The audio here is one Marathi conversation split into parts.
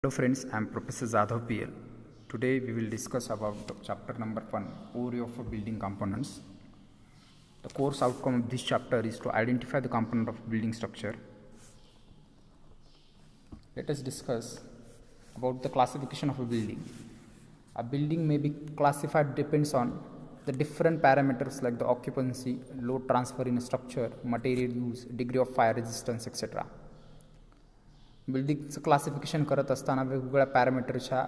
Hello friends, I am Professor Jadhav PL. Today we will discuss about the chapter number 1, Overview of building components. The course outcome of this chapter is to identify the component of building structure. Let us discuss about the classification of a building. A building may be classified depends on the different parameters like the occupancy, load transfer in a structure, material use, degree of fire resistance, etc. बिल्डिंगचं क्लासिफिकेशन करत असताना वेगवेगळ्या पॅरामीटरच्या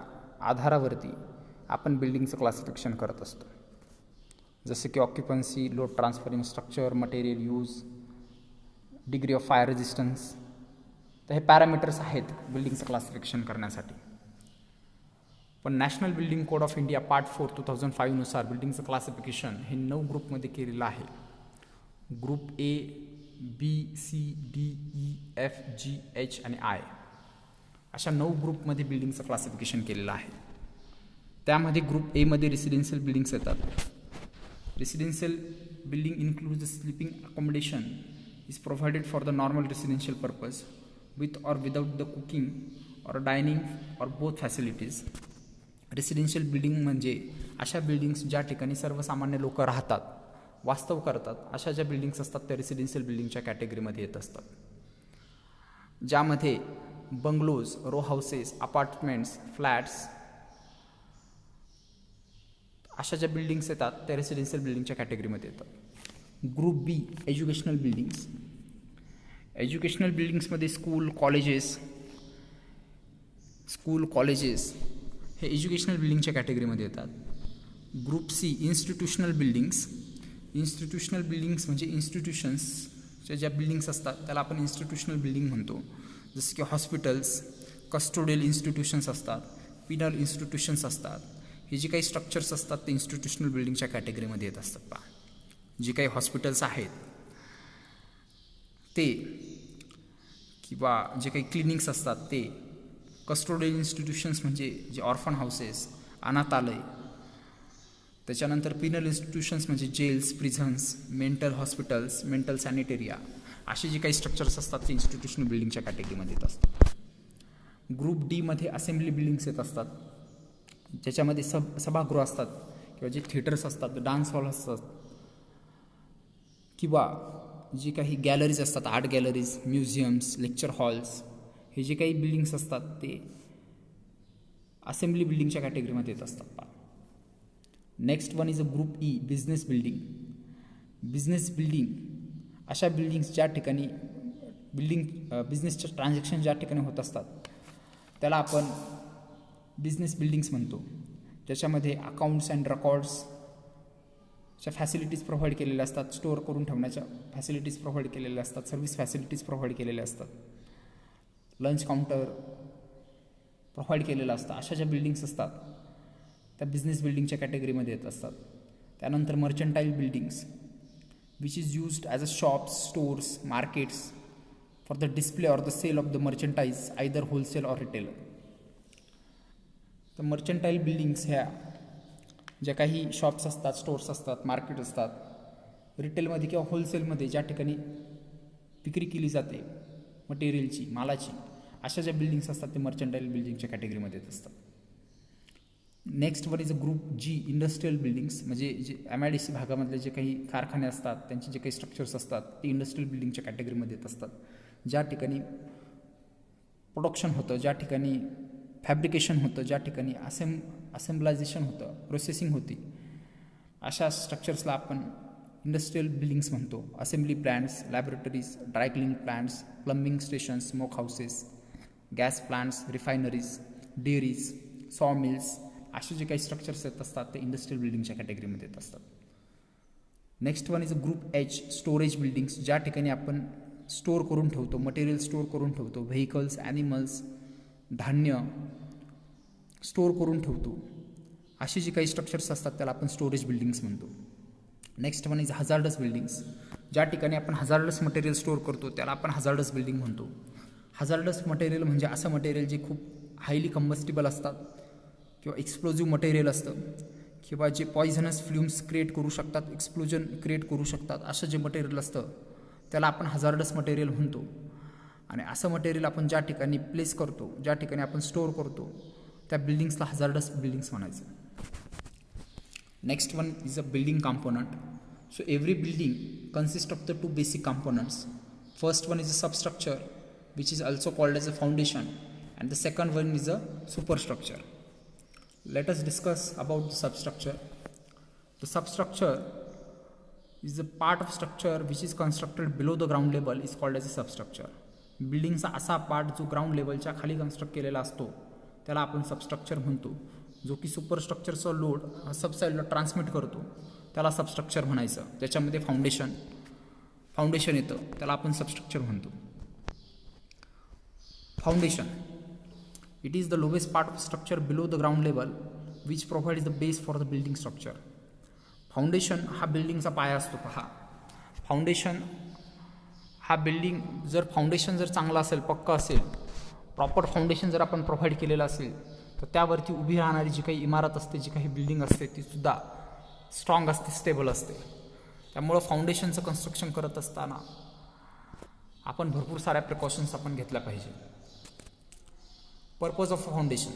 आधारावरती आपण बिल्डिंगचं क्लासिफिकेशन करत असतो. जसे की occupancy, load transferring structure, material use, degree of fire resistance. तर हे पॅरामीटर्स आहेत बिल्डिंगचं क्लासिफिकेशन करण्यासाठी. पण national building code of India part 4 2005 नुसार बिल्डिंगचं क्लासिफिकेशन हे 9 ग्रुपमध्ये केलेलं आहे. Group A, B, C, D, E, F, G, H आणि आय अशा 9 ग्रुपमध्ये बिल्डिंगचं क्लासिफिकेशन केलेलं आहे. त्यामध्ये ग्रुप एमध्ये रेसिडेन्शियल बिल्डिंग्स येतात. Residential building includes the sleeping accommodation is provided for the normal residential purpose with और विदाउट द कुकिंग और डायनिंग और बोथ फॅसिलिटीज. रेसिडेन्शियल बिल्डिंग म्हणजे अशा बिल्डिंग्स ज्या ठिकाणी सर्वसामान्य लोक राहतात, वास्तव करतात, अशा ज्या बिल्डिंग्स असतात त्या रेसिडेन्शियल बिल्डिंगच्या कॅटेगरीमध्ये येत असतात. ज्यामध्ये bungalows, row houses, apartments, flats अशा ज्या बिल्डिंग्स येतात त्या रेसिडेन्शियल बिल्डिंगच्या कॅटेगरीमध्ये येतात. Group B, educational buildings. Educational बिल्डिंग्समध्ये स्कूल कॉलेजेस हे एज्युकेशनल बिल्डिंगच्या कॅटेगरीमध्ये येतात. Group C, institutional buildings. Institutional buildings म्हणजे इन्स्टिट्यूशन्सच्या ज्या बिल्डिंग्स असतात त्याला आपण इन्स्टिट्यूशनल बिल्डिंग म्हणतो. जसं की हॉस्पिटल्स, कस्टोडियल इन्स्टिट्यूशन्स असतात, पिनल इन्स्टिट्यूशन्स असतात. हे जे काही स्ट्रक्चर्स असतात ते इन्स्टिट्यूशनल बिल्डिंगच्या कॅटेगरीमध्ये येत असतात. पहा, जे काही हॉस्पिटल्स आहेत ते किंवा जे काही क्लिनिक्स असतात ते. कस्टोडियल इन्स्टिट्यूशन्स म्हणजे जे ऑर्फन हाऊसेस, अनाथालय. त्याच्यानंतर पिनल इन्स्टिट्यूशन्स म्हणजे जेल्स, प्रिझन्स, मेंटल हॉस्पिटल्स, मेंटल सॅनिटेरिया असे जे काही स्ट्रक्चर्स असतात ते इन्स्टिट्यूशनल बिल्डिंगच्या कॅटेगरीमध्ये येत असतात. ग्रुप डीमध्ये असेंब्ली बिल्डिंग्स येत असतात, ज्याच्यामध्ये सभागृह असतात किंवा जे थिएटर्स असतात, डान्स हॉल असतात किंवा जे काही गॅलरीज असतात, art galleries, museums, lecture halls. हे जे काही बिल्डिंग्स असतात ते असेंब्ली बिल्डिंगच्या कॅटेगरीमध्ये येत असतात. Next one is a group E, business building. Business building अशा बिल्डिंग्स ज्या ठिकाणी बिझनेसचे ट्रान्झॅक्शन ज्या ठिकाणी होत असतात त्याला आपण बिझनेस बिल्डिंग्स म्हणतो. ज्याच्यामध्ये अकाउंट्स अँड रेकॉर्ड्सच्या फॅसिलिटीज प्रोव्हाइड केलेल्या असतात, स्टोअर करून ठेवण्याच्या फॅसिलिटीज प्रोव्हाइड केलेल्या असतात, सर्व्हिस फॅसिलिटीज प्रोव्हाइड केलेल्या असतात, लंच काउंटर प्रोव्हाइड केलेलं असतं. अशा ज्या बिल्डिंग्स असतात त्या बिझनेस बिल्डिंगच्या कॅटेगरीमध्ये येत असतात. त्यानंतर mercantile buildings which is used as a shops, stores, markets for the display or the sale of the merchandise either wholesale or retail. तर मर्चंटाईल बिल्डिंग्स ह्या ज्या काही शॉप्स असतात, स्टोर्स असतात, मार्केट असतात, रिटेलमध्ये किंवा होलसेलमध्ये ज्या ठिकाणी विक्री केली जाते मटेरियलची, मालाची, अशा ज्या बिल्डिंग्स असतात ते मर्चंटाईल बिल्डिंगच्या कॅटेगरीमध्ये येत असतात. Next one is a group G, industrial buildings. म्हणजे जे MIDC भागामधले जे काही कारखाने असतात त्यांचे जे काही स्ट्रक्चर्स असतात ते इंडस्ट्रियल बिल्डिंगच्या कॅटेगरीमध्ये येत असतात. ज्या ठिकाणी प्रोडक्शन होतं, ज्या ठिकाणी फॅब्रिकेशन होतं, ज्या ठिकाणी असेंब्लायझेशन होतं, प्रोसेसिंग होती, अशा स्ट्रक्चर्सला आपण इंडस्ट्रियल बिल्डिंग्स म्हणतो. Assembly plants, laboratories, dry cleaning plants, plumbing stations, smoke houses, gas plants, refineries, dairies, saw mills असे जे काही स्ट्रक्चर्स येत असतात ते इंडस्ट्रियल बिल्डिंगच्या कॅटेगरीमध्ये येत असतात. Next one is a group H, storage buildings. ज्या ठिकाणी आपण स्टोअर करून ठेवतो, मटेरियल स्टोअर करून ठेवतो, व्हेकल्स, ॲनिमल्स, धान्य स्टोअर करून ठेवतो, असे जे काही स्ट्रक्चर्स असतात त्याला आपण स्टोरेज बिल्डिंग्स म्हणतो. Next one is hazardous buildings. ज्या ठिकाणी आपण हजार्डस मटेरियल स्टोअर करतो त्याला आपण हजार्डस बिल्डिंग म्हणतो. हजार्डस मटेरियल म्हणजे असं मटेरियल जे खूप हायली कंबस्टिबल असतात किंवा एक्सप्लोजिव्ह मटेरियल असतं किंवा जे पॉयझनस फ्ल्यूम्स क्रिएट करू शकतात, एक्सप्लोजन क्रिएट करू शकतात, असं जे मटेरियल असतं त्याला आपण हजार्डस मटेरियल म्हणतो. आणि असं मटेरियल आपण ज्या ठिकाणी प्लेस करतो, ज्या ठिकाणी आपण स्टोअर करतो, त्या बिल्डिंग्सला हजार्डस बिल्डिंग्स म्हणायचं. Next one is a building component. So every building consists of the two basic components. First one is a substructure, which is also called as a foundation, and the second one is a superstructure. Let us discuss about the substructure. The substructure is a part of structure which is constructed below the ground level is called as a substructure. बिल्डिंगचा असा पार्ट जो ग्राउंड लेवलच्या खाली कन्स्ट्रक्ट केलेला असतो त्याला आपण सबस्ट्रक्चर म्हणतो. जो की सुपरस्ट्रक्चरचा लोड सबसाईडला ट्रान्समिट करतो त्याला सबस्ट्रक्चर म्हणायचं. त्याच्यामध्ये फाउंडेशन येतं, त्याला आपण सबस्ट्रक्चर म्हणतो. Foundation it is the lowest part of structure below the ground level which provides the base for the building structure. Foundation हा बिल्डिंगचा पाया असतो. पहा, फाउंडेशन हा बिल्डिंग जर फाउंडेशन जर चांगला असेल, पक्का असेल, प्रॉपर फाउंडेशन जर आपण प्रोव्हाइड केलेलं असेल तर त्यावरती उभी राहणारी जी काही इमारत असते, जी काही बिल्डिंग असते ती सुद्धा स्ट्रॉंग असते, स्टेबल असते. त्यामुळं फाउंडेशनचं कन्स्ट्रक्शन करत असताना आपण भरपूर साऱ्या प्रिकॉशन्स आपण घेतल्या पाहिजे. Purpose of foundation.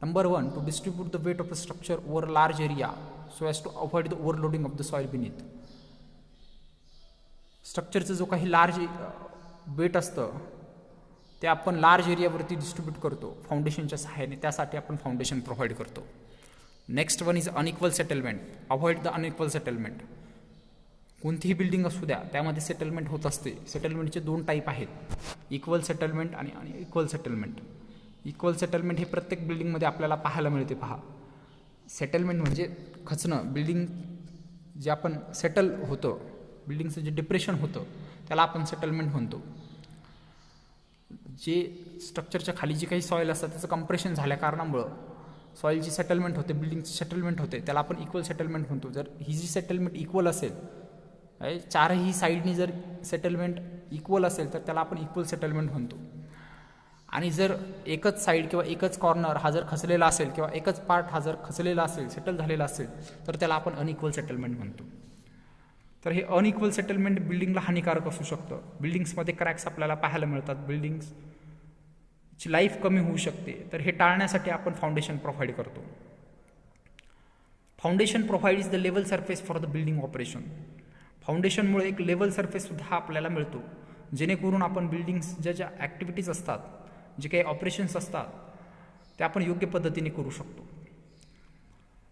Number 1, to distribute the weight of the structure over a large area so as to avoid the overloading of the soil beneath. स्ट्रक्चरचं जो काही लार्ज वेट असतं ते आपण लार्ज एरियावरती डिस्ट्रीब्यूट करतो फाउंडेशनच्या सहाय्याने, त्यासाठी आपण फाउंडेशन प्रोव्हाइड करतो. Next one is unequal settlement. Avoid the unequal settlement. कोणतीही बिल्डिंग असू द्या त्यामध्ये सेटलमेंट होत असते. सेटलमेंटचे 2 टाईप आहेत, इक्वल सेटलमेंट आणि अनइक्वल सेटलमेंट. इक्वल सेटलमेंट हे प्रत्येक बिल्डिंगमध्ये आपल्याला पाहायला मिळते. पहा, सेटलमेंट म्हणजे खचणं, बिल्डिंग जे आपण सेटल होतं, बिल्डिंगचं जे डिप्रेशन होतं त्याला आपण सेटलमेंट म्हणतो. जे स्ट्रक्चरच्या खाली जी काही सॉईल असतात त्याचं कंप्रेशन झाल्या कारणामुळं सॉईलची सेटलमेंट होते, बिल्डिंगची सेटलमेंट होते, त्याला आपण इक्वल सेटलमेंट म्हणतो. जर ही जी सेटलमेंट इक्वल असेल, चारही साईडनी जर सेटलमेंट इक्वल असेल तर त्याला आपण इक्वल सेटलमेंट म्हणतो. आणि जर एकच साईड किंवा एकच कॉर्नर हा जर खचलेला असेल किंवा एकच पार्ट हा जर खचलेला असेल, सेटल झालेला असेल तर त्याला आपण अनइक्वल सेटलमेंट म्हणतो. तर हे अनइक्वल सेटलमेंट बिल्डिंगला हानिकारक असू शकतं. बिल्डिंग्समध्ये क्रॅक्स आपल्याला पाहायला मिळतात, बिल्डिंग्सची लाईफ कमी होऊ शकते. तर हे टाळण्यासाठी आपण फाउंडेशन प्रोव्हाइड करतो. Foundation provides the level surface for the building operation. फाउंडेशनमुळे एक लेवल सरफेससुद्धा आपल्याला मिळतो, जेणेकरून आपण बिल्डिंग्स ज्या ॲक्टिव्हिटीज असतात, जे काही ऑपरेशन्स असतात ते आपण योग्य पद्धतीने करू शकतो.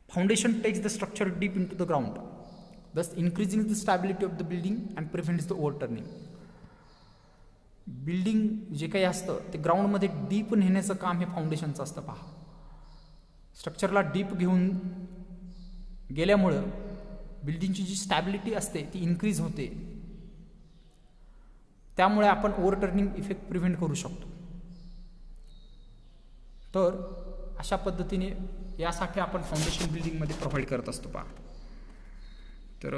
Foundation takes the structure deep into the ground, thus increasing the stability of the building and prevents the overturning. Building जे काही असतं ते ग्राउंडमध्ये डीप नेण्याचं काम हे फाउंडेशनचं असतं. पहा, स्ट्रक्चरला डीप घेऊन गेल्यामुळं बिल्डिंगची जी स्टॅबिलिटी असते ती इन्क्रीज होते. त्यामुळे आपण ओव्हरटर्निंग इफेक्ट प्रिव्हेंट करू शकतो. तर अशा पद्धतीने यासाठी आपण फाउंडेशन बिल्डिंगमध्ये प्रोव्हाइड करत असतो. पहा, तर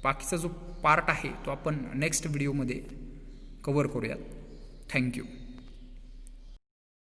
बाकीचा जो पार्ट आहे तो आपण नेक्स्ट व्हिडिओमध्ये कव्हर करूयात. थँक्यू.